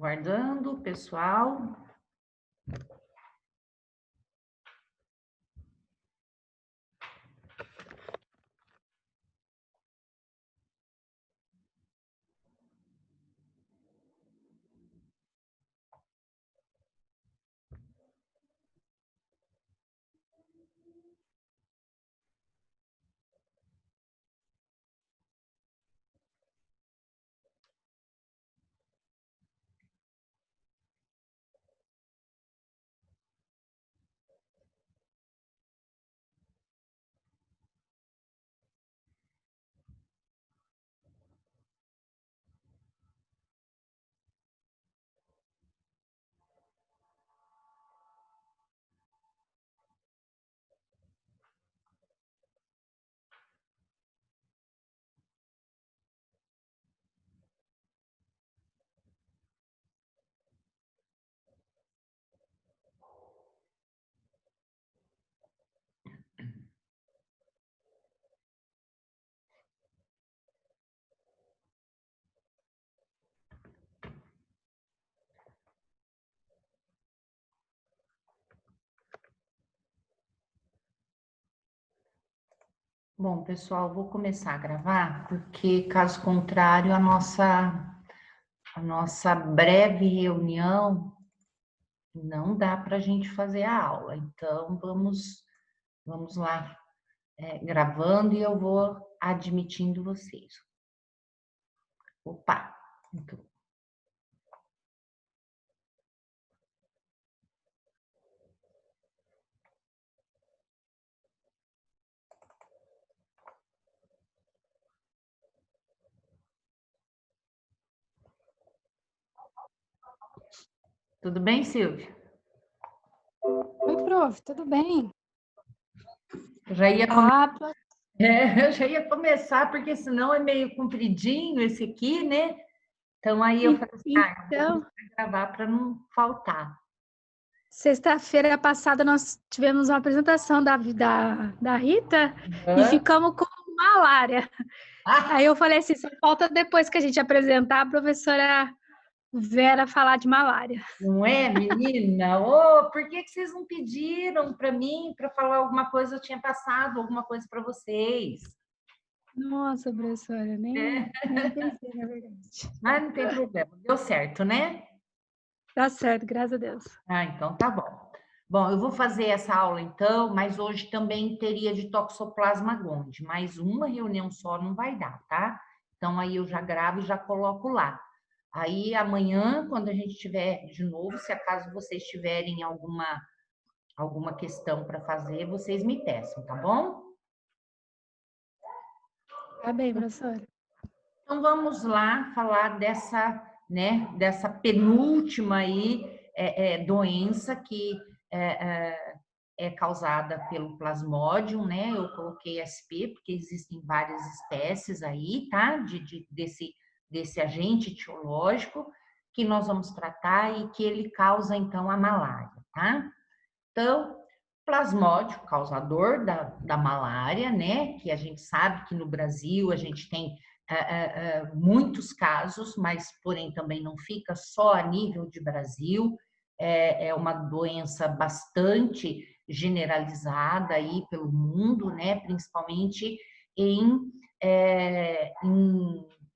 Aguardando, pessoal. Bom, pessoal, vou começar a gravar, porque caso contrário, a nossa breve reunião não dá para a gente fazer a aula. Então, vamos lá, gravando e eu vou admitindo vocês. Opa, muito bom. Tudo bem, Silvia? Oi, prof, tudo bem? Eu já ia, Ah, eu já ia começar, porque senão é meio compridinho esse aqui, né? Então, aí eu falei assim, eu vou então, começar a gravar para não faltar. sexta-feira passada nós tivemos uma apresentação da Rita e Hã? ficamos com malária. Aí eu falei assim, só falta depois que a gente apresentar a professora Vera falar de malária. Não é, menina? Ô, por que que vocês não pediram para mim para falar alguma coisa? Eu tinha passado alguma coisa para vocês. Nossa, professora, nem pensei, na verdade. Mas não tem problema, deu certo, né? Tá certo, graças a Deus. Ah, então tá bom. Bom, eu vou fazer essa aula então, mas hoje também teria de Toxoplasma gondii, mas uma reunião só não vai dar, tá? Então aí eu já gravo e já coloco lá. Aí amanhã, quando a gente tiver de novo, se acaso vocês tiverem alguma questão para fazer, vocês me peçam, tá bom? Tá bem, professora. Então vamos lá falar dessa, né, dessa penúltima aí doença que é causada pelo Plasmodium, né? Eu coloquei SP porque existem várias espécies aí, tá? Desse agente etiológico que nós vamos tratar e que ele causa então a malária, tá? Então, plasmódio, causador da malária, né? Que a gente sabe que no Brasil a gente tem muitos casos, mas porém também não fica só a nível de Brasil. É uma doença bastante generalizada aí pelo mundo, né? Principalmente em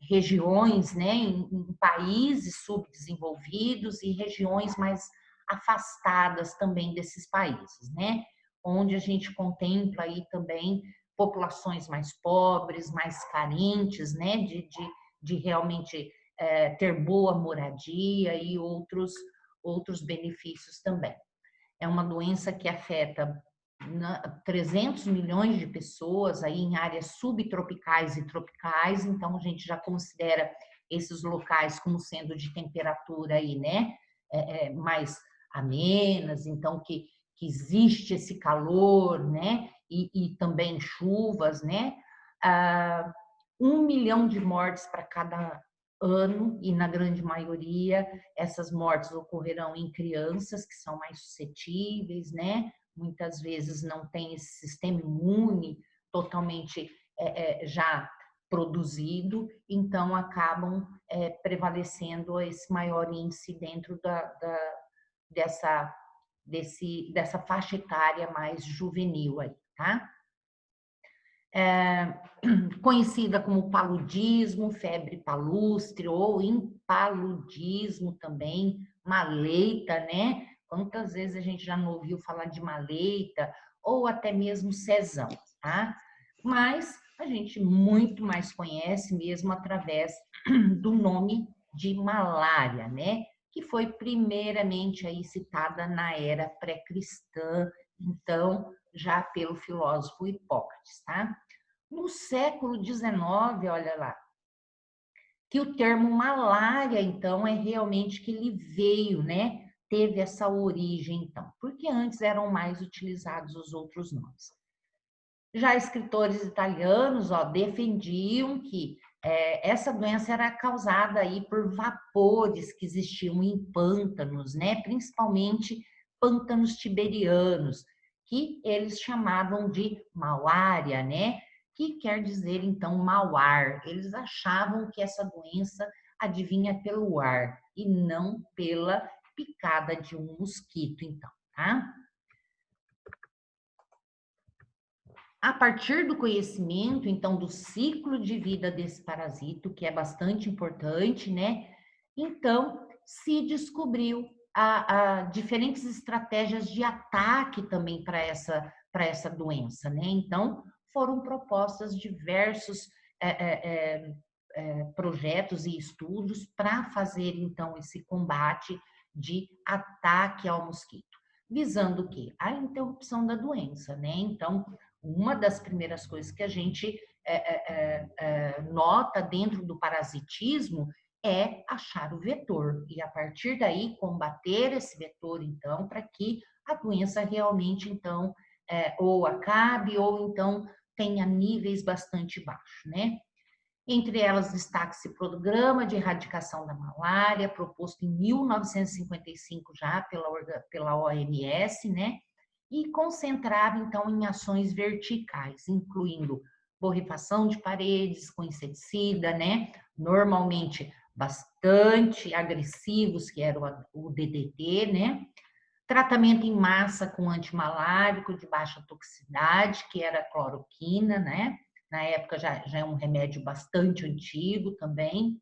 regiões, né? Em países subdesenvolvidos e regiões mais afastadas também desses países, né? Onde a gente contempla aí também populações mais pobres, mais carentes, né? De realmente ter boa moradia e outros benefícios também. É uma doença que afeta 300 milhões de pessoas aí em áreas subtropicais e tropicais, então a gente já considera esses locais como sendo de temperatura aí, né? Mais amenas, então que existe esse calor, né? E também chuvas, né? 1 milhão de mortes para cada ano, e na grande maioria essas mortes ocorrerão em crianças que são mais suscetíveis, né? Muitas vezes não tem esse sistema imune totalmente já produzido, então acabam prevalecendo esse maior índice dentro dessa faixa etária mais juvenil aí, tá? Conhecida como paludismo, febre palustre ou impaludismo também, maleita, né? Quantas vezes a gente já não ouviu falar de maleita ou até mesmo cesão, tá? Mas a gente muito mais conhece mesmo através do nome de malária, né? Que foi primeiramente aí citada na era pré-cristã, então já pelo filósofo Hipócrates, tá? No século XIX, olha lá, que o termo malária, então, é realmente que ele veio, né? Teve essa origem, então, porque antes eram mais utilizados os outros nomes. Já escritores italianos, ó, defendiam que essa doença era causada aí por vapores que existiam em pântanos, né? Principalmente pântanos tiberianos, que eles chamavam de malária, né? Que quer dizer, então, mau ar. Eles achavam que essa doença adivinha pelo ar e não pela picada de um mosquito, então, tá? A partir do conhecimento, então, do ciclo de vida desse parasito, que é bastante importante, né? Então, se descobriu diferentes estratégias de ataque também para essa doença, né? Então, foram propostas diversos projetos e estudos para fazer, então, esse combate de ataque ao mosquito, visando o quê? A interrupção da doença, né? Então, uma das primeiras coisas que a gente nota dentro do parasitismo é achar o vetor e a partir daí combater esse vetor então para que a doença realmente então ou acabe ou então tenha níveis bastante baixos, né? Entre elas destaca-se o Programa de Erradicação da Malária, proposto em 1955 já pela OMS, né? E concentrava, então, em ações verticais, incluindo borrifação de paredes com inseticida, né? Normalmente bastante agressivos, que era o DDT, né? Tratamento em massa com antimalárico de baixa toxicidade, que era a cloroquina, né? Na época já é um remédio bastante antigo também.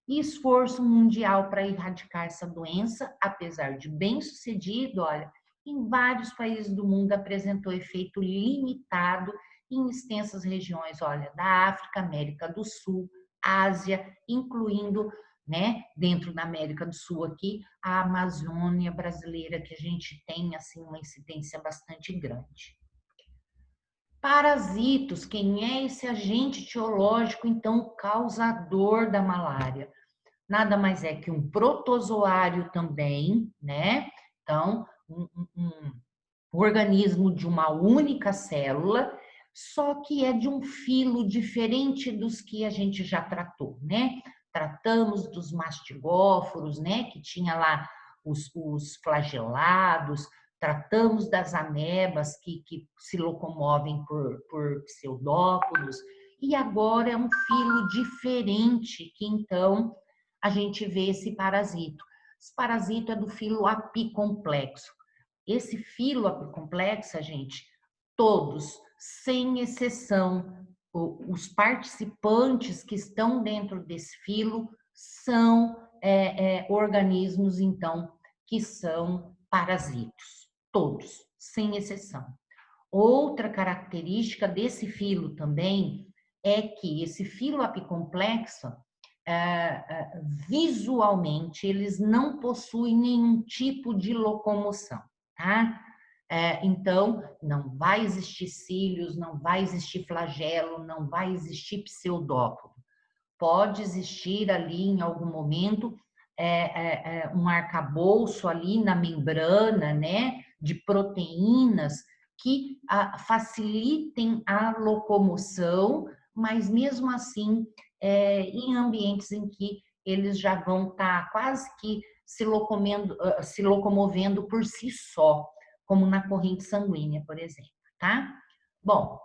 E esforço mundial para erradicar essa doença, apesar de bem sucedido, olha, em vários países do mundo apresentou efeito limitado em extensas regiões, olha, da África, América do Sul, Ásia, incluindo, né, dentro da América do Sul aqui, a Amazônia brasileira, que a gente tem, assim, uma incidência bastante grande. Parasitos, quem é esse agente etiológico, então, causador da malária? Nada mais é que um protozoário também, né? Então, um organismo de uma única célula, só que é de um filo diferente dos que a gente já tratou, né? Tratamos dos mastigóforos, né? Que tinha lá os flagelados, tratamos das amebas que se locomovem por pseudópodos, e agora é um filo diferente que então a gente vê esse parasito. Esse parasito é do filo apicomplexo. Esse filo apicomplexo, gente, todos, sem exceção, os participantes que estão dentro desse filo são organismos, então, que são parasitos. Todos, sem exceção. Outra característica desse filo também é que esse filo apicomplexo, visualmente, eles não possuem nenhum tipo de locomoção, tá? Então, não vai existir cílios, não vai existir flagelo, não vai existir pseudópodo. Pode existir ali, em algum momento, um arcabouço ali na membrana, né, de proteínas que facilitem a locomoção, mas mesmo assim, em ambientes em que eles já vão estar quase que se locomovendo por si só, como na corrente sanguínea, por exemplo, tá? Bom,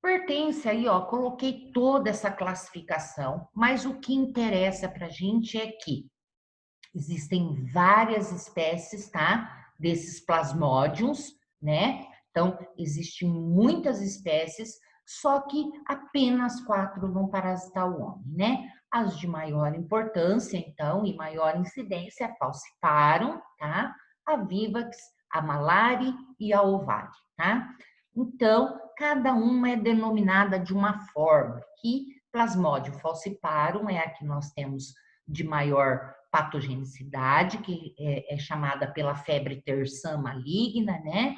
Pertence aí, ó, coloquei toda essa classificação, mas o que interessa para a gente é que existem várias espécies, tá? Desses plasmódiums, né? Então, existem muitas espécies, só que apenas 4 vão parasitar o homem, né? As de maior importância, então, e maior incidência, a Falciparum, tá? A Vivax, a Malari e a Ovari, tá? Então, cada uma é denominada de uma forma, que Plasmodium falciparum é a que nós temos de maior patogenicidade, que é chamada pela febre terçã maligna, né?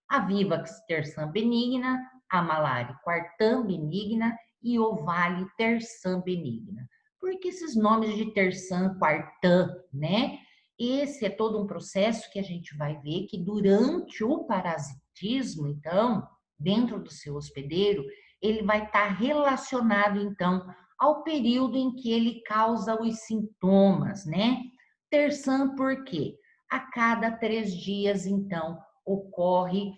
A Vivax terçã benigna, a Malari quartã benigna e Ovale terçã benigna. Por que esses nomes de terçã, quartã, né? Esse é todo um processo que a gente vai ver que durante o parasitismo, então, dentro do seu hospedeiro, ele vai estar relacionado, então, ao período em que ele causa os sintomas, né? Terçã, por quê? A cada 3 dias, então, ocorre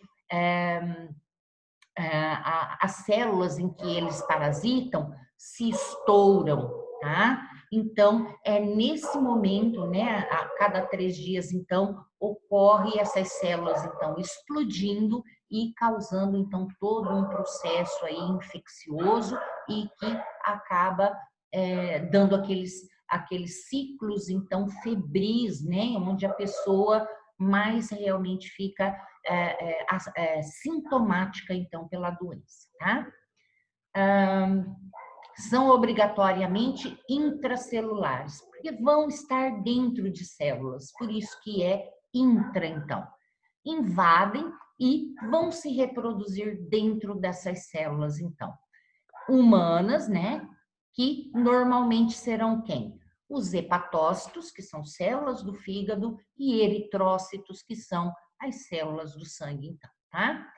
as células em que eles parasitam se estouram, tá? Então, é nesse momento, né, a cada 3 dias, então, ocorre essas células, então, explodindo e causando, então, todo um processo aí infeccioso e que acaba dando aqueles ciclos, então, febris, né, onde a pessoa mais realmente fica sintomática, então, pela doença, tá? São obrigatoriamente intracelulares, porque vão estar dentro de células, por isso que é intra, então. Invadem e vão se reproduzir dentro dessas células, então. Humanas, né? Que normalmente serão quem? Os hepatócitos, que são células do fígado, e eritrócitos, que são as células do sangue, então, tá?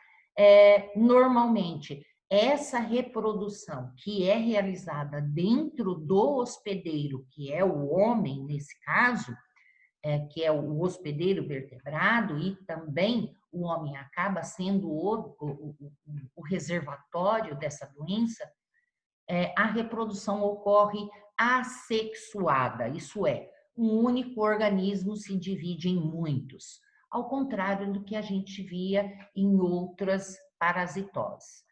Normalmente, essa reprodução que é realizada dentro do hospedeiro, que é o homem nesse caso, que é o hospedeiro vertebrado, e também o homem acaba sendo o reservatório dessa doença, a reprodução ocorre assexuada, isso é, um único organismo se divide em muitos, ao contrário do que a gente via em outras parasitoses.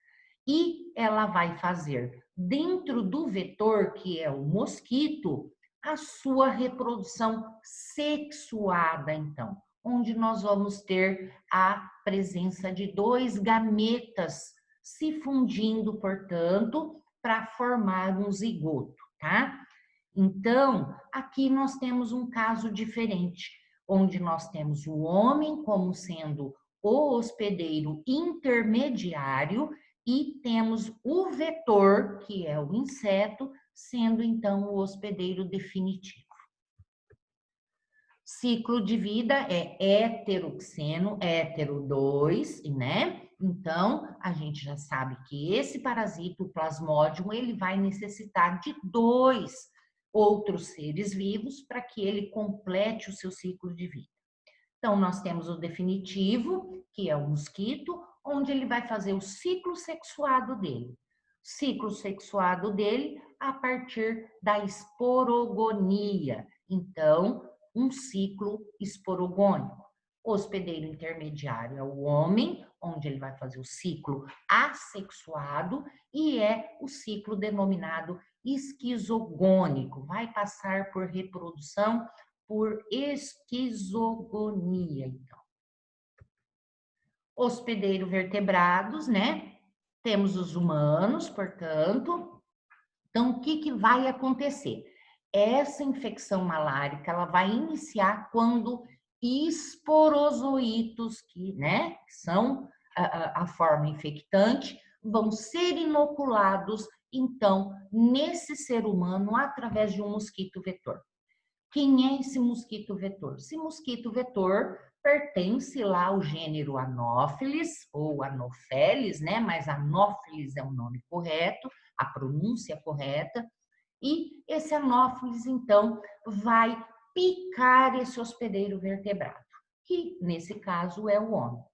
E ela vai fazer dentro do vetor, que é o mosquito, a sua reprodução sexuada, então, onde nós vamos ter a presença de 2 gametas se fundindo, portanto, para formar um zigoto, tá? Então, aqui nós temos um caso diferente, onde nós temos o homem como sendo o hospedeiro intermediário e temos o vetor, que é o inseto, sendo então o hospedeiro definitivo. Ciclo de vida é heteroxeno, hétero 2, né? Então, a gente já sabe que esse parasita, o plasmódium, ele vai necessitar de 2 outros seres vivos para que ele complete o seu ciclo de vida. Então, nós temos o definitivo, que é o mosquito, onde ele vai fazer o ciclo sexuado dele. Ciclo sexuado dele a partir da esporogonia. Então, um ciclo esporogônico. O hospedeiro intermediário é o homem, onde ele vai fazer o ciclo assexuado, e é o ciclo denominado esquizogônico. Vai passar por reprodução por esquizogonia, então. Hospedeiro vertebrados, né? Temos os humanos, portanto. Então, o que vai acontecer? Essa infecção malárica, ela vai iniciar quando esporozoítos, que, né, são a forma infectante, vão ser inoculados, então, nesse ser humano, através de um mosquito vetor. Quem é esse mosquito vetor? Esse mosquito vetor pertence lá ao gênero Anopheles ou Anopheles, né? Mas Anopheles é o nome correto, a pronúncia correta. E esse Anopheles, então, vai picar esse hospedeiro vertebrado, que nesse caso é o homem.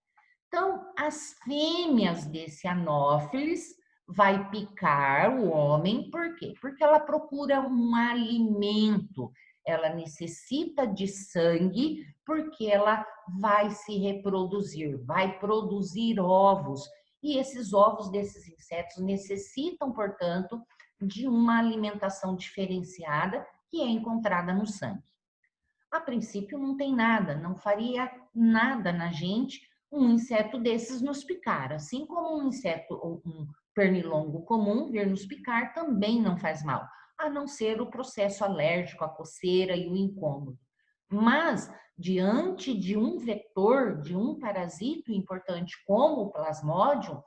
Então, as fêmeas desse Anopheles vai picar o homem, por quê? Porque ela procura um alimento, ela necessita de sangue, porque ela vai se reproduzir, vai produzir ovos. E esses ovos desses insetos necessitam, portanto, de uma alimentação diferenciada que é encontrada no sangue. A princípio não tem nada, não faria nada na gente um inseto desses nos picar, assim como um inseto ou um pernilongo comum vir nos picar também não faz mal, a não ser o processo alérgico, a coceira e o incômodo. Mas diante de um vetor, de um parasito importante como o Plasmodium,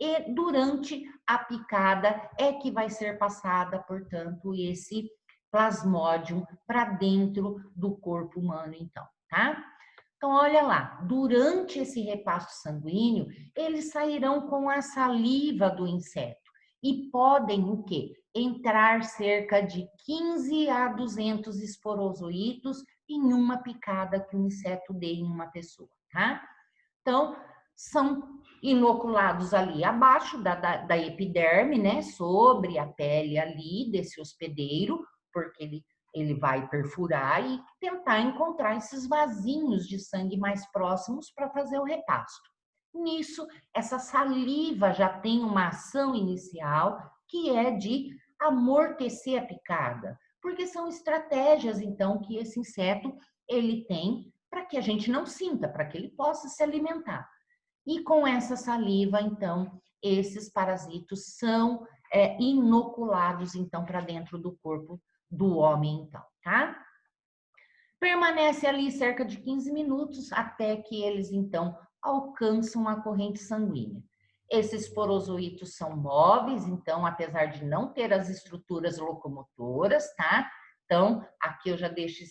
e durante a picada é que vai ser passada, portanto, esse Plasmodium para dentro do corpo humano, então, tá? Então, olha lá, durante esse repasto sanguíneo, eles sairão com a saliva do inseto e podem o quê? Entrar cerca de 15 a 200 esporozoítos em uma picada que o inseto dê em uma pessoa, tá? Então, são inoculados ali abaixo da epiderme, né? Sobre a pele ali desse hospedeiro, porque ele vai perfurar e tentar encontrar esses vasinhos de sangue mais próximos para fazer o repasto. Nisso, essa saliva já tem uma ação inicial que é de amortecer a picada, porque são estratégias, então, que esse inseto ele tem para que a gente não sinta, para que ele possa se alimentar. E com essa saliva, então, esses parasitos são inoculados, então, para dentro do corpo do homem, então, tá? Permanece ali cerca de 15 minutos até que eles, então, alcançam a corrente sanguínea. Esses porozoítos são móveis, então, apesar de não ter as estruturas locomotoras, tá? Então, aqui eu já deixo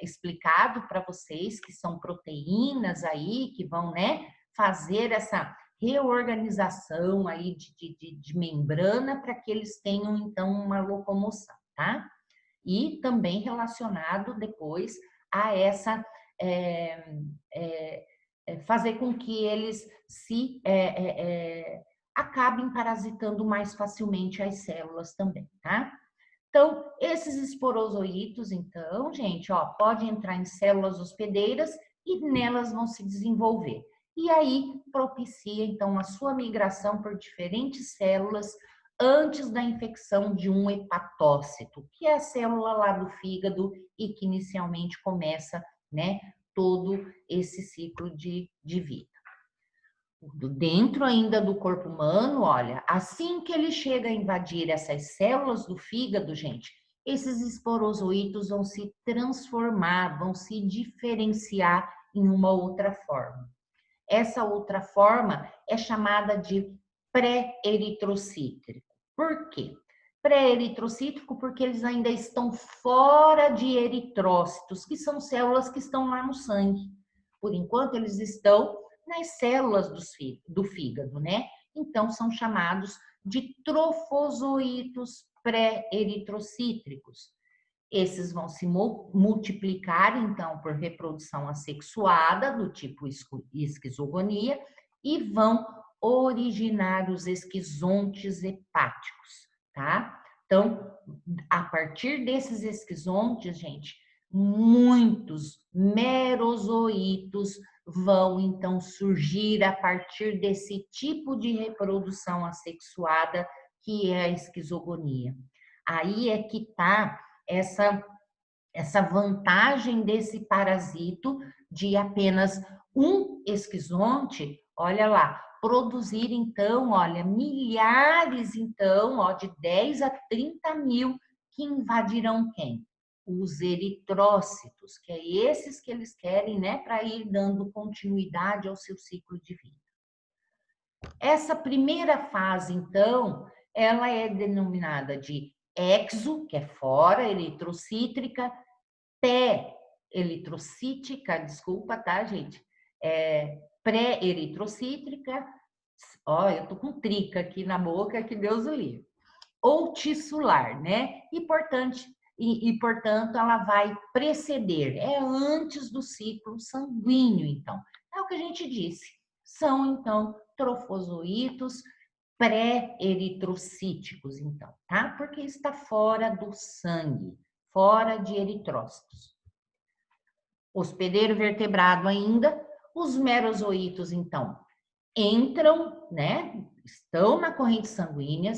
explicado para vocês que são proteínas aí que vão, né, fazer essa reorganização aí de membrana para que eles tenham, então, uma locomoção, tá? E também relacionado depois a essa fazer com que eles se acabem parasitando mais facilmente as células também, tá? Então, esses esporozoítos, então, gente, ó, podem entrar em células hospedeiras e nelas vão se desenvolver. E aí propicia, então, a sua migração por diferentes células antes da infecção de um hepatócito, que é a célula lá do fígado e que inicialmente começa, né, todo esse ciclo de vida. Dentro ainda do corpo humano, olha, assim que ele chega a invadir essas células do fígado, gente, esses esporozoítos vão se transformar, vão se diferenciar em uma outra forma. Essa outra forma é chamada de pré-eritrocítrico. Por quê? Pré-eritrocítrico porque eles ainda estão fora de eritrócitos, que são células que estão lá no sangue. Por enquanto, eles estão nas células do fígado, né? Então, são chamados de trofozoítos pré-eritrocítricos. Esses vão se multiplicar, então, por reprodução assexuada, do tipo esquizogonia, e vão originar os esquizontes hepáticos, tá? Então, a partir desses esquizontes, gente, muitos merozoítos vão, então, surgir a partir desse tipo de reprodução assexuada, que é a esquizogonia. Aí é que tá essa vantagem desse parasito de apenas um esquizonte, olha lá, produzir então, olha, milhares então, ó, de 10 a 30 mil que invadirão quem? Os eritrócitos, que é esses que eles querem, né, para ir dando continuidade ao seu ciclo de vida. Essa primeira fase, então, ela é denominada de exo, que é fora, eritrocítrica, pré-eritrocítica, desculpa, tá, gente? Pré-eritrocítrica, ó, eu tô com trica aqui na boca, que Deus o livre. Ou tissular, né? E, portanto, ela vai preceder, é antes do ciclo sanguíneo, então. É o que a gente disse. São, então, trofozoítos pré-eritrocíticos, então, tá? Porque está fora do sangue, fora de eritrócitos. Hospedeiro vertebrado ainda, os merozoítos, então, entram, né? Estão na corrente sanguínea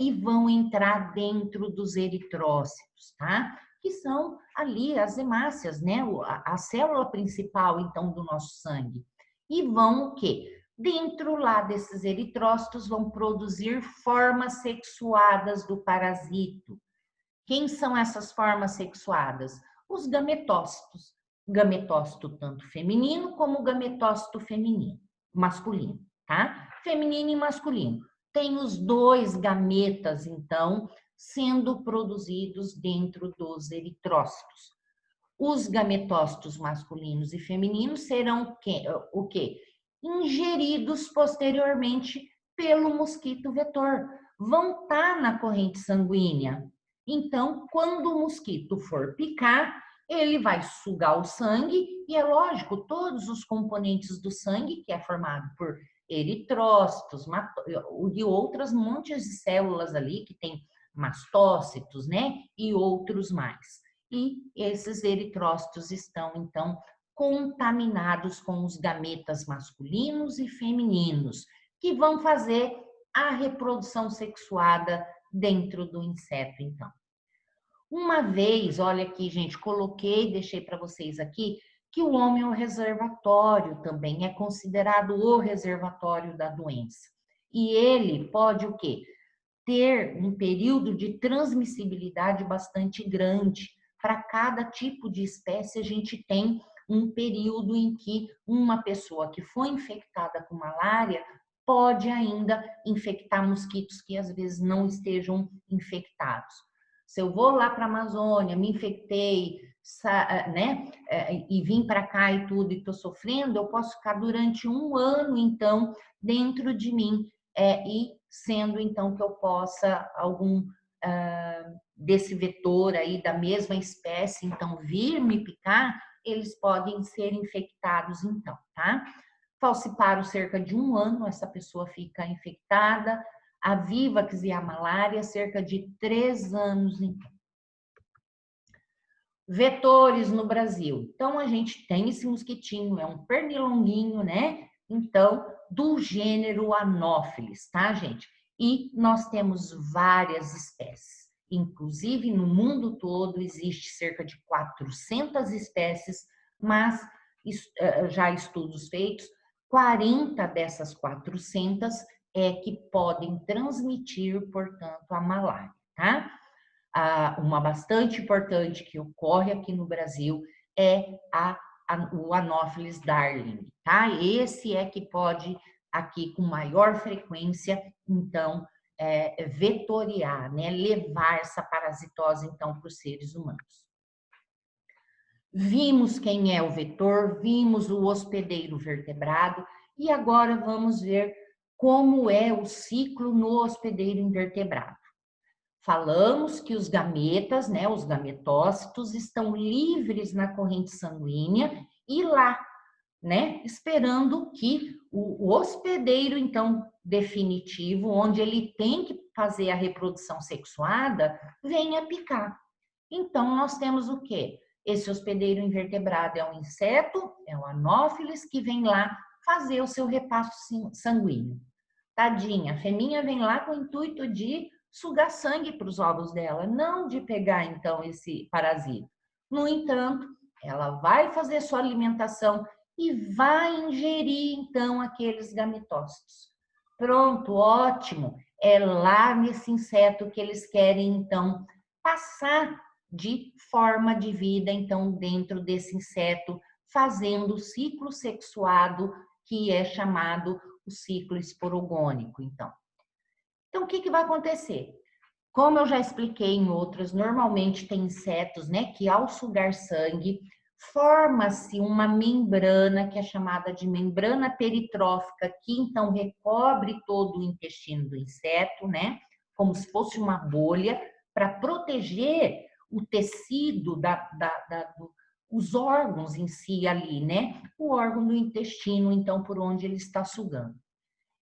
e vão entrar dentro dos eritrócitos, tá? Que são ali as hemácias, né? A célula principal, então, do nosso sangue. E vão o quê? Dentro lá desses eritrócitos vão produzir formas sexuadas do parasito. Quem são essas formas sexuadas? Os gametócitos. Gametócito tanto feminino como gametócito feminino, masculino, tá? Feminino e masculino. Tem os dois gametas, então, sendo produzidos dentro dos eritrócitos. Os gametócitos masculinos e femininos serão o quê? Ingeridos posteriormente pelo mosquito vetor. Vão estar na corrente sanguínea. Então, quando o mosquito for picar, ele vai sugar o sangue e é lógico, todos os componentes do sangue, que é formado por eritrócitos e outras montes de células ali que tem mastócitos, né? E outros mais. E esses eritrócitos estão, então, contaminados com os gametas masculinos e femininos, que vão fazer a reprodução sexuada dentro do inseto, então. Uma vez, olha aqui, gente, coloquei, deixei para vocês aqui, que o homem é o reservatório também, é considerado o reservatório da doença. E ele pode o quê? Ter um período de transmissibilidade bastante grande. Para cada tipo de espécie, a gente tem um período em que uma pessoa que foi infectada com malária pode ainda infectar mosquitos que às vezes não estejam infectados. Se eu vou lá para a Amazônia, me infectei, né, e vim para cá e tudo, e estou sofrendo, eu posso ficar durante um ano, então, dentro de mim, e sendo, então, que eu possa algum desse vetor aí da mesma espécie, então, vir me picar, eles podem ser infectados, então, tá? Falciparum cerca de um ano, essa pessoa fica infectada. A Vivax e a malária, cerca de 3 anos, então. Vetores no Brasil. Então, a gente tem esse mosquitinho, é um pernilonguinho, né? Então, do gênero Anopheles, tá, gente? E nós temos várias espécies. Inclusive, no mundo todo, existe cerca de 400 espécies, mas já estudos feitos, 40 dessas 400 que podem transmitir, portanto, a malária, tá? Uma bastante importante que ocorre aqui no Brasil é o Anopheles darling, tá? Esse é que pode, aqui com maior frequência, então, vetoriar, né? Levar essa parasitose, então, para os seres humanos. Vimos quem é o vetor, vimos o hospedeiro vertebrado, e agora vamos ver como é o ciclo no hospedeiro invertebrado. Falamos que os gametas, né, os gametócitos, estão livres na corrente sanguínea e lá, né, esperando que o hospedeiro, então, definitivo, onde ele tem que fazer a reprodução sexuada, venha picar. Então, nós temos o quê? Esse hospedeiro invertebrado é um inseto, é um Anopheles, que vem lá fazer o seu repasto sanguíneo. Tadinha, a feminha vem lá com o intuito de sugar sangue para os ovos dela, não de pegar, então, esse parasita. No entanto, ela vai fazer sua alimentação e vai ingerir, então, aqueles gametócitos. Pronto, ótimo. É lá nesse inseto que eles querem, então, passar de forma de vida, então, dentro desse inseto, fazendo o ciclo sexuado, que é chamado o ciclo esporogônico, então. Então, o que vai acontecer? Como eu já expliquei em outras, normalmente tem insetos, né, que ao sugar sangue, forma-se uma membrana que é chamada de membrana peritrófica, que então recobre todo o intestino do inseto, né, como se fosse uma bolha, para proteger o tecido os órgãos em si ali, né, o órgão do intestino, então, por onde ele está sugando.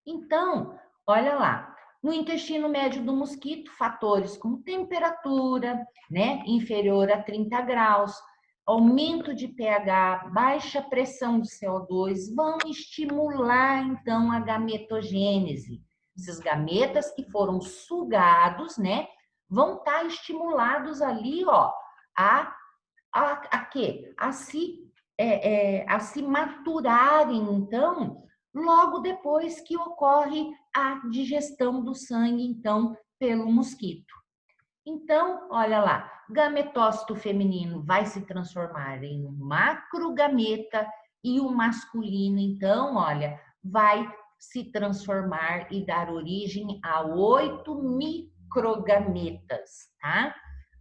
Então, olha lá, no intestino médio do mosquito, fatores como temperatura, né, inferior a 30 graus, aumento de pH, baixa pressão de CO2 vão estimular então a gametogênese. Esses gametas que foram sugados, né, vão estar estimulados ali, ó, a quê? A se maturarem, então, logo depois que ocorre a digestão do sangue, então, pelo mosquito. Então, olha lá, gametócito feminino vai se transformar em um macrogameta e o masculino, então, olha, vai se transformar e dar origem a 8 microgametas, tá?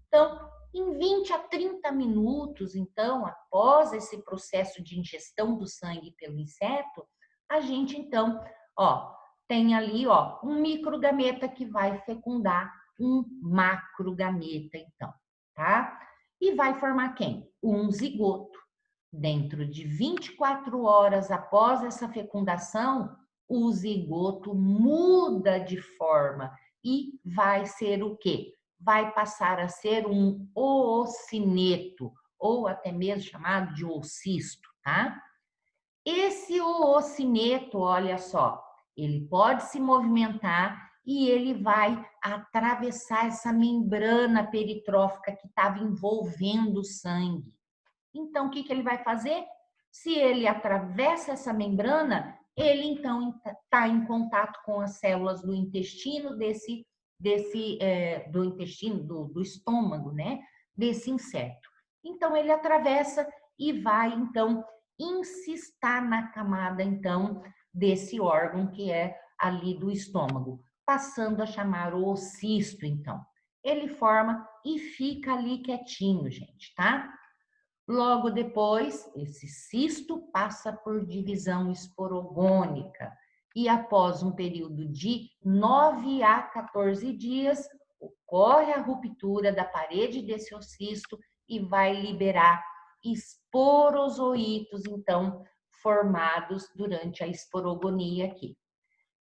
Então, em 20 a 30 minutos, então, após esse processo de ingestão do sangue pelo inseto, a gente, então, ó, tem ali, ó, um microgameta que vai fecundar um macrogameta, então, tá? E vai formar quem? Um zigoto. Dentro de 24 horas após essa fecundação, o zigoto muda de forma e vai ser o quê? Vai passar a ser um oocineto, ou até mesmo chamado de oocisto, tá? Esse oocineto, olha só, ele pode se movimentar e ele vai atravessar essa membrana peritrófica que estava envolvendo o sangue. Então, o que ele vai fazer? Se ele atravessa essa membrana, ele então está em contato com as células do intestino do intestino, do estômago, né? Desse inseto. Então, ele atravessa e vai, então, insistar na camada, então, desse órgão que é ali do estômago, passando a chamar o cisto, então. Ele forma e fica ali quietinho, gente, tá? Logo depois, esse cisto passa por divisão esporogônica e após um período de 9 a 14 dias, ocorre a ruptura da parede desse cisto e vai liberar esporozoítos, então, formados durante a esporogonia aqui.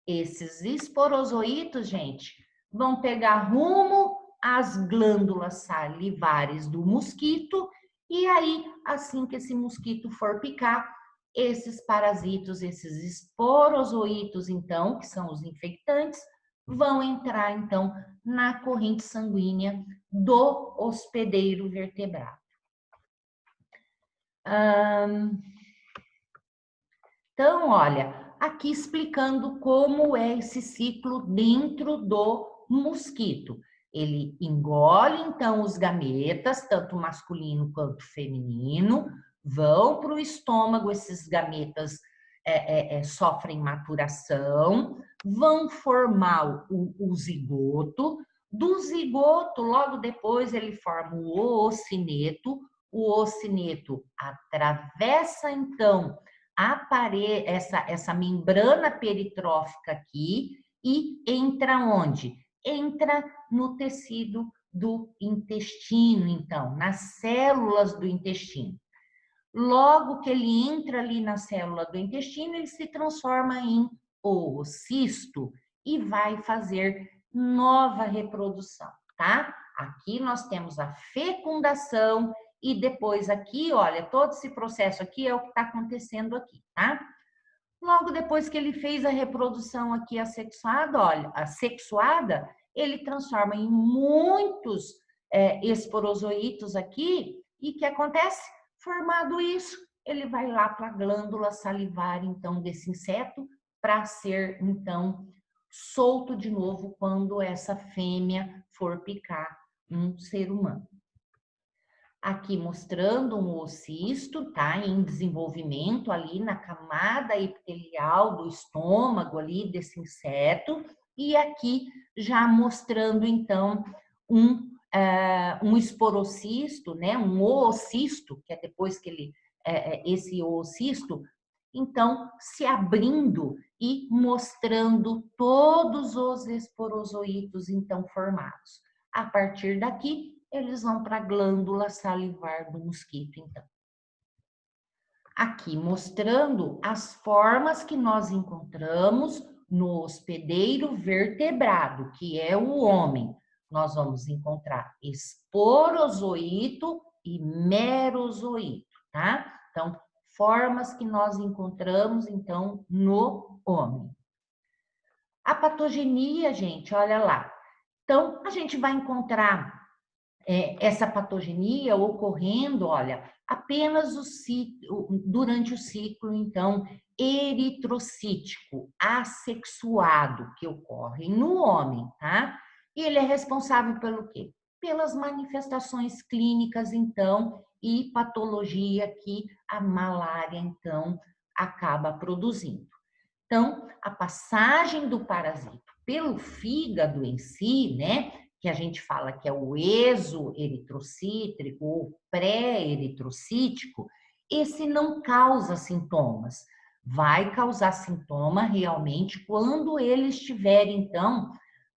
Esses esporozoítos, gente, vão pegar rumo às glândulas salivares do mosquito e aí, assim que esse mosquito for picar, esses parasitos, esses esporozoítos, então, que são os infectantes, vão entrar, então, na corrente sanguínea do hospedeiro vertebrado. Então, olha, aqui explicando como é esse ciclo dentro do mosquito. Ele engole, então, os gametas, tanto masculino quanto feminino, vão para o estômago, esses gametas sofrem maturação, vão formar o zigoto. Do zigoto, logo depois, ele forma o oocineto. O oocineto atravessa, então, essa membrana peritrófica aqui e entra onde? Entra no tecido do intestino, então, nas células do intestino. Logo que ele entra ali na célula do intestino, ele se transforma em oocisto e vai fazer nova reprodução, tá? Aqui nós temos a fecundação e depois aqui, olha, todo esse processo aqui é o que está acontecendo aqui, tá? Logo depois que ele fez a reprodução aqui assexuada, olha, assexuada, ele transforma em muitos esporozoítos aqui e o que acontece? Formado isso, ele vai lá para a glândula salivar, então, desse inseto para ser, então, solto de novo quando essa fêmea for picar um ser humano. Aqui mostrando um oocisto, tá? Em desenvolvimento ali na camada epitelial do estômago ali desse inseto. E aqui já mostrando, então, um esporocisto, né? Um oocisto, que é depois que ele... esse oocisto, então, se abrindo e mostrando todos os esporozoítos, então, formados. A partir daqui, eles vão para a glândula salivar do mosquito, então. Aqui mostrando as formas que nós encontramos no hospedeiro vertebrado, que é o homem, nós vamos encontrar esporozoito e merozoito, tá? Então, formas que nós encontramos, então, no homem. A patogenia, gente, olha lá. Então, a gente vai encontrar essa patogenia ocorrendo, olha, apenas durante o ciclo, então, eritrocítico, assexuado, que ocorre no homem, tá? E ele é responsável pelo quê? Pelas manifestações clínicas, então, e patologia que a malária, então, acaba produzindo. Então, a passagem do parasito pelo fígado em si, né, que a gente fala que é o exoeritrocítrico ou pré-eritrocítico, esse não causa sintomas. Vai causar sintoma realmente quando ele estiver, então,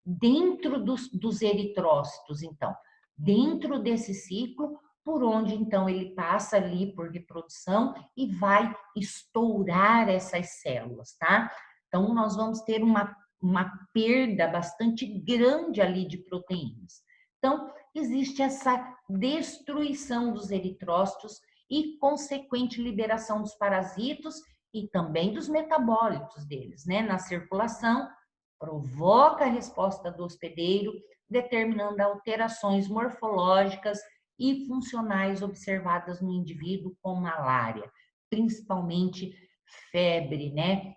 dentro dos eritrócitos, então, dentro desse ciclo, por onde então ele passa ali por reprodução e vai estourar essas células, tá? Então, nós vamos ter uma perda bastante grande ali de proteínas. Então, existe essa destruição dos eritrócitos e consequente liberação dos parasitos e também dos metabólitos deles, né, na circulação, provoca a resposta do hospedeiro, determinando alterações morfológicas e funcionais observadas no indivíduo com malária, principalmente febre, né?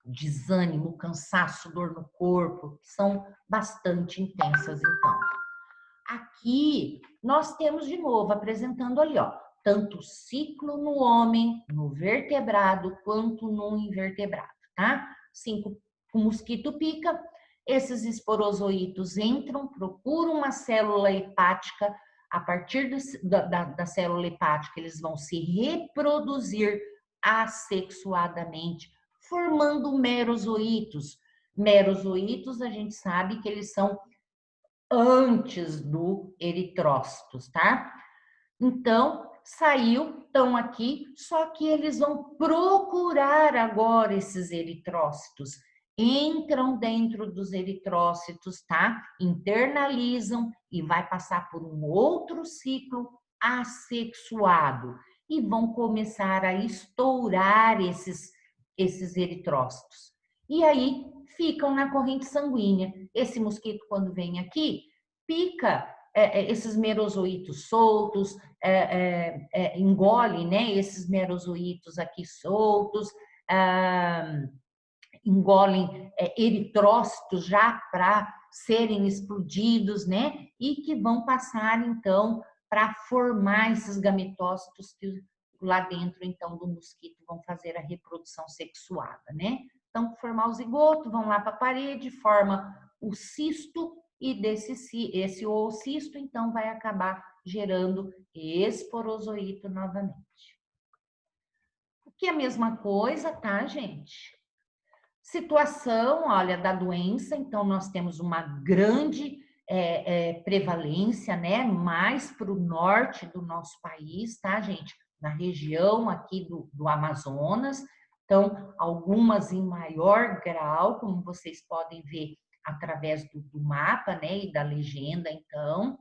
Desânimo, cansaço, dor no corpo, que são bastante intensas, então. Aqui nós temos de novo apresentando ali, ó, tanto o ciclo no homem, no vertebrado, quanto no invertebrado, tá? 5, o mosquito pica, esses esporozoítos entram, procuram uma célula hepática, a partir da célula hepática eles vão se reproduzir assexuadamente, formando merozoítos. Merozoítos, a gente sabe que eles são antes do eritrócitos, tá? Então, saiu, estão aqui, só que eles vão procurar agora esses eritrócitos. Entram dentro dos eritrócitos, tá? Internalizam e vai passar por um outro ciclo assexuado e vão começar a estourar esses eritrócitos. E aí ficam na corrente sanguínea. Esse mosquito, quando vem aqui, pica esses merozoítos soltos, engole, né, esses merozoítos aqui soltos, engolem eritrócitos já para serem explodidos, né, e que vão passar, então, para formar esses gametócitos que lá dentro, então, do mosquito vão fazer a reprodução sexuada, né? Então, formar o zigoto, vão lá para a parede, forma o cisto, e esse oocisto, então, vai acabar gerando esporozoito novamente. O que é a mesma coisa, tá, gente? Situação, olha, da doença, então, nós temos uma grande prevalência, né? Mais para o norte do nosso país, tá, gente? Na região aqui do Amazonas. Então, algumas em maior grau, como vocês podem ver através do mapa, né, e da legenda, então.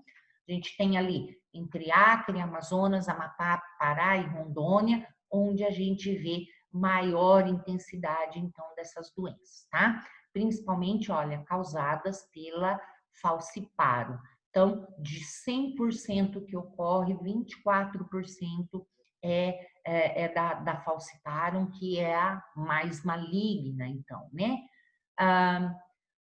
A gente tem ali entre Acre, Amazonas, Amapá, Pará e Rondônia, onde a gente vê maior intensidade, então, dessas doenças, tá? Principalmente, olha, causadas pela falciparum. Então, de 100% que ocorre, 24% da falciparum, que é a mais maligna, então, né?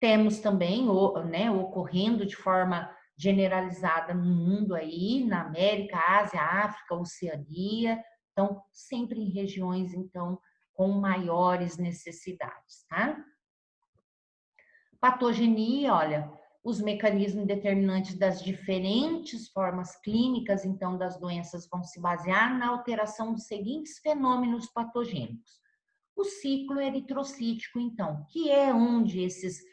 Temos também, né, ocorrendo de forma generalizada no mundo aí, na América, Ásia, África, Oceania, então, sempre em regiões, então, com maiores necessidades, tá? Patogenia, olha, os mecanismos determinantes das diferentes formas clínicas, então, das doenças vão se basear na alteração dos seguintes fenômenos patogênicos. O ciclo eritrocítico, então, que é onde esses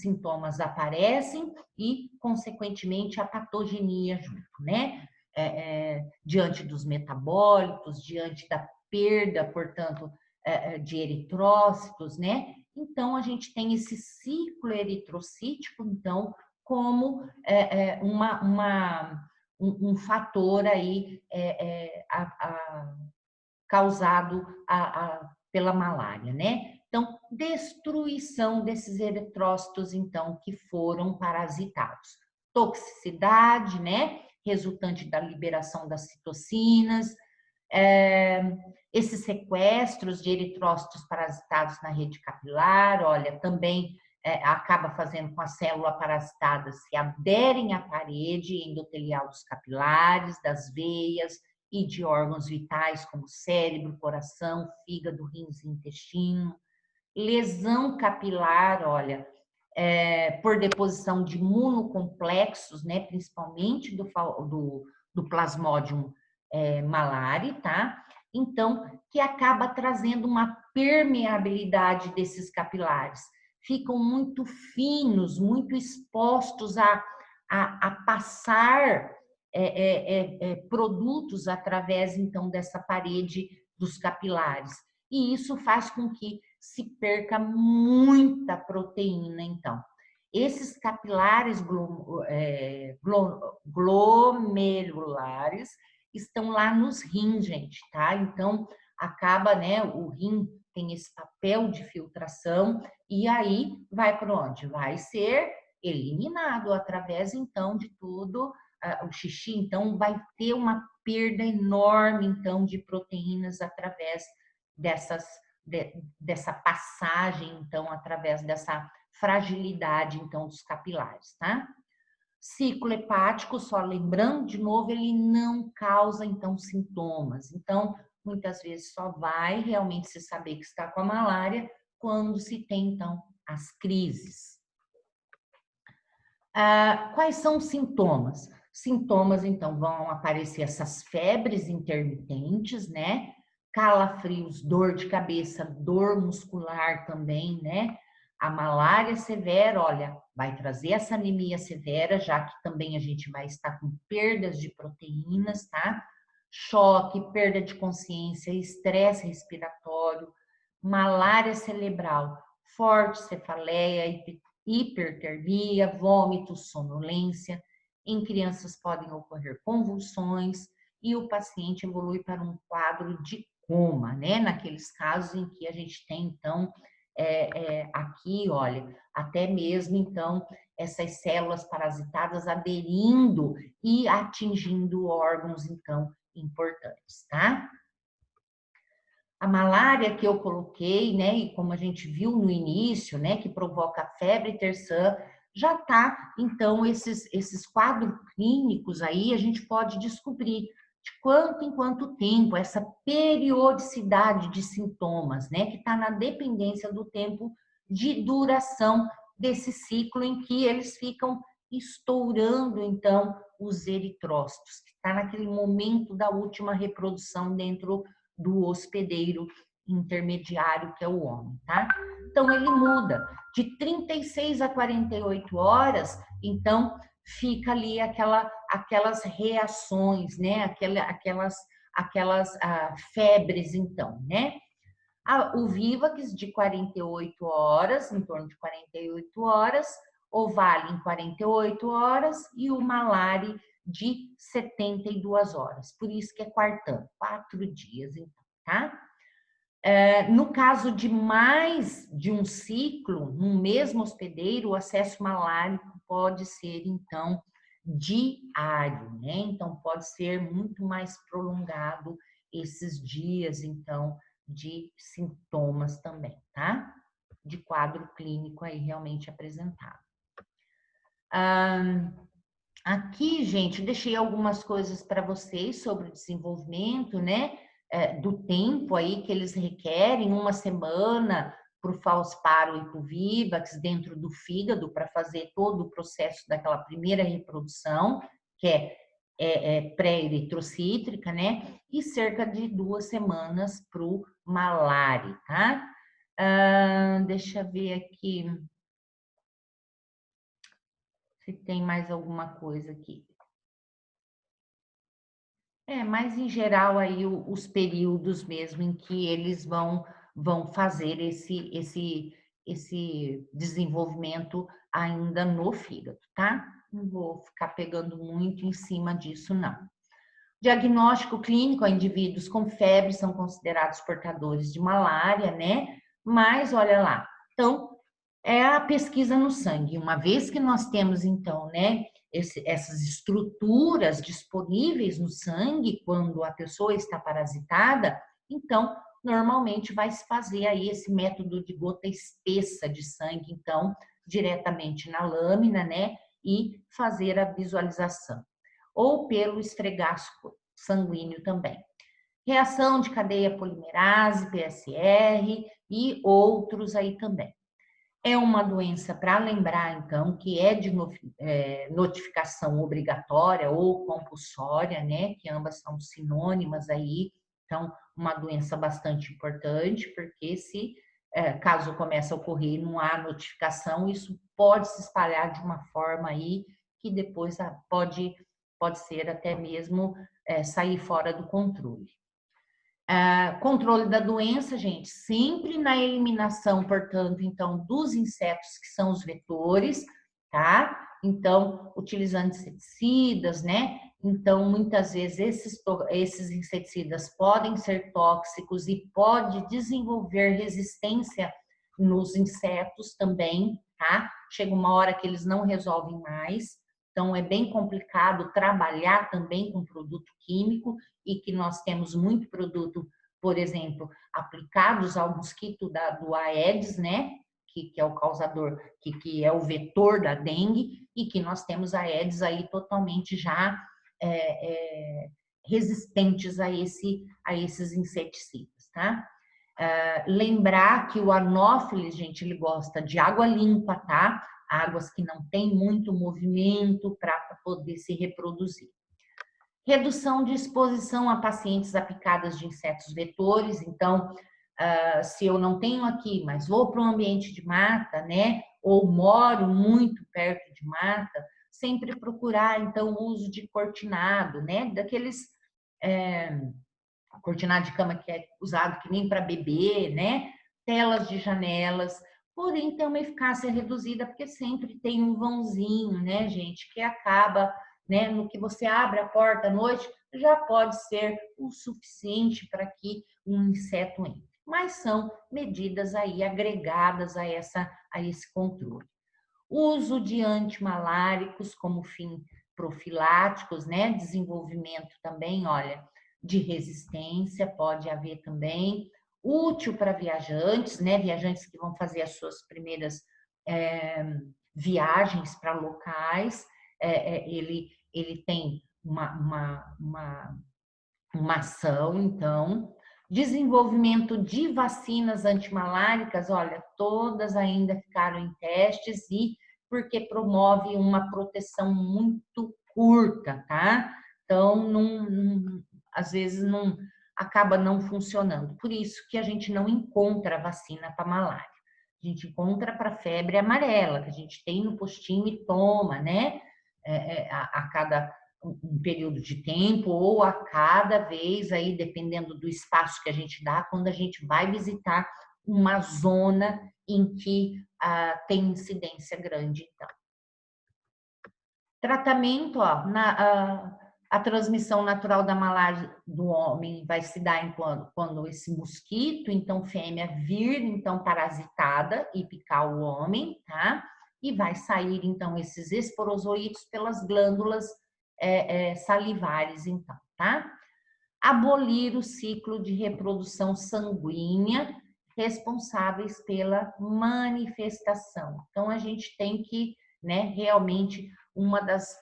sintomas aparecem e, consequentemente, a patogenia junto, né? Diante dos metabólitos, diante da perda, portanto, de eritrócitos, né? Então, a gente tem esse ciclo eritrocítico, então, como um fator aí causado pela malária, né? Então, destruição desses eritrócitos, então, que foram parasitados. Toxicidade, né? Resultante da liberação das citocinas, esses sequestros de eritrócitos parasitados na rede capilar, olha, também acaba fazendo com as células parasitadas se aderem à parede endotelial dos capilares, das veias e de órgãos vitais como cérebro, coração, fígado, rins e intestino. Lesão capilar, olha, por deposição de imunocomplexos, né, principalmente do Plasmodium malari, tá? Então, que acaba trazendo uma permeabilidade desses capilares. Ficam muito finos, muito expostos a passar produtos através, então, dessa parede dos capilares. E isso faz com que se perca muita proteína, então. Esses capilares glomerulares estão lá nos rins, gente, tá? Então, acaba, né, o rim tem esse papel de filtração e aí vai para onde? Vai ser eliminado através, então, de tudo o xixi, então vai ter uma perda enorme, então, de proteínas através dessa passagem, então, através dessa fragilidade, então, dos capilares, tá? Ciclo hepático, só lembrando de novo, ele não causa, então, sintomas. Então, muitas vezes só vai realmente se saber que está com a malária quando se tem, então, as crises. Quais são os sintomas? Sintomas, então, vão aparecer essas febres intermitentes, né? Calafrios, dor de cabeça, dor muscular também, né? A malária severa, olha, vai trazer essa anemia severa, já que também a gente vai estar com perdas de proteínas, tá? Choque, perda de consciência, estresse respiratório, malária cerebral, forte cefaleia, hipertermia, vômitos, sonolência. Em crianças podem ocorrer convulsões e o paciente evolui para um quadro de coma, né? Naqueles casos em que a gente tem, então, aqui, olha, até mesmo, então, essas células parasitadas aderindo e atingindo órgãos, então, importantes, tá? A malária que eu coloquei, né, e como a gente viu no início, né, que provoca febre terçã, já tá, então, esses quadros clínicos aí, a gente pode descobrir de quanto em quanto tempo, essa periodicidade de sintomas, né, que está na dependência do tempo de duração desse ciclo em que eles ficam estourando, então, os eritrócitos, que está naquele momento da última reprodução dentro do hospedeiro intermediário, que é o homem, tá? Então, ele muda de 36 a 48 horas, então, fica ali aquelas reações, né? Aquelas febres, então, né? O Vivax de 48 horas, em torno de 48 horas, o Vale em 48 horas e o Malari de 72 horas. Por isso que é quartão, 4 dias, então, tá? No caso de mais de um ciclo, no mesmo hospedeiro, o acesso malárico pode ser, então, diário, né? Então, pode ser muito mais prolongado esses dias, então, de sintomas também, tá? De quadro clínico aí realmente apresentado. Aqui, gente, deixei algumas coisas para vocês sobre o desenvolvimento, né? Do tempo aí que eles requerem, uma semana para o Falsparo e para o Vivax dentro do fígado para fazer todo o processo daquela primeira reprodução, que é pré-eritrocítrica, né? E cerca de 2 semanas para o malari, tá? Deixa eu ver aqui se tem mais alguma coisa aqui. Mas em geral aí os períodos mesmo em que eles vão fazer esse desenvolvimento ainda no fígado, tá? Não vou ficar pegando muito em cima disso, não. Diagnóstico clínico, indivíduos com febre são considerados portadores de malária, né? Mas olha lá, então é a pesquisa no sangue. Uma vez que nós temos, então, né, essas estruturas disponíveis no sangue quando a pessoa está parasitada, então, normalmente vai se fazer aí esse método de gota espessa de sangue, então, diretamente na lâmina, né, e fazer a visualização. Ou pelo esfregaço sanguíneo também. Reação de cadeia polimerase, PSR e outros aí também. É uma doença, para lembrar, então, que é de notificação obrigatória ou compulsória, né? Que ambas são sinônimas aí. Então, uma doença bastante importante, porque se caso comece a ocorrer e não há notificação, isso pode se espalhar de uma forma aí que depois pode ser até mesmo sair fora do controle. Controle da doença, gente, sempre na eliminação, portanto, então, dos insetos que são os vetores, tá? Então, utilizando inseticidas, né? Então, muitas vezes esses inseticidas podem ser tóxicos e pode desenvolver resistência nos insetos também, tá? Chega uma hora que eles não resolvem mais. Então, é bem complicado trabalhar também com produto químico e que nós temos muito produto, por exemplo, aplicados ao mosquito do Aedes, né? Que é o causador, que é o vetor da dengue, e que nós temos Aedes aí totalmente já resistentes a esses inseticidas, tá? Lembrar que o Anopheles, gente, ele gosta de água limpa, tá? Águas que não tem muito movimento para poder se reproduzir. Redução de exposição a pacientes a picadas de insetos vetores. Então, se eu não tenho aqui, mas vou para um ambiente de mata, né? Ou moro muito perto de mata, sempre procurar, então, o uso de cortinado, né? Daqueles cortinado de cama que é usado que nem para bebê, né? Telas de janelas, porém tem uma eficácia reduzida, porque sempre tem um vãozinho, né, gente, que acaba, né, no que você abre a porta à noite, já pode ser o suficiente para que um inseto entre. Mas são medidas aí agregadas a esse controle. Uso de antimaláricos como fim profiláticos, né? Desenvolvimento também, olha, de resistência pode haver também. Útil para viajantes, né? Viajantes que vão fazer as suas primeiras viagens para locais. Ele tem uma ação, então. Desenvolvimento de vacinas antimaláricas, olha, todas ainda ficaram em testes e porque promove uma proteção muito curta, tá? Então, às vezes não acaba não funcionando. Por isso que a gente não encontra vacina para malária. A gente encontra para febre amarela, que a gente tem no postinho e toma, né? A cada um período de tempo ou a cada vez aí, dependendo do espaço que a gente dá, quando a gente vai visitar uma zona em que tem incidência grande, então. Tratamento, ó, a transmissão natural da malária do homem vai se dar quando esse mosquito, então fêmea, vir, então parasitada e picar o homem, tá? E vai sair, então, esses esporozoítos pelas glândulas salivares, então, tá? Abolir o ciclo de reprodução sanguínea responsáveis pela manifestação. Então, a gente tem que, né, realmente, uma das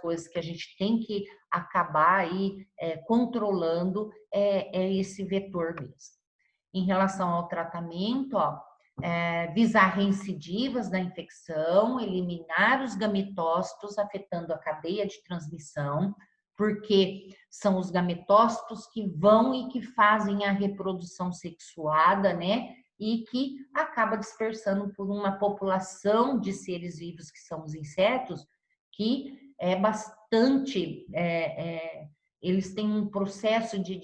coisas que a gente tem que acabar aí controlando é esse vetor mesmo. Em relação ao tratamento, ó, visar reincidivas da infecção, eliminar os gametócitos afetando a cadeia de transmissão, porque são os gametócitos que vão e que fazem a reprodução sexuada, né? E que acaba dispersando por uma população de seres vivos que são os insetos, que é bastante eles têm um processo de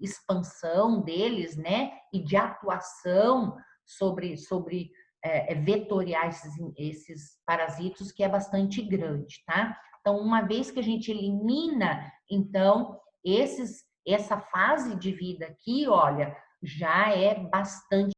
expansão deles, né? E de atuação sobre vetoriar esses parasitos, que é bastante grande, tá? Então, uma vez que a gente elimina, então, essa fase de vida aqui, olha, já é bastante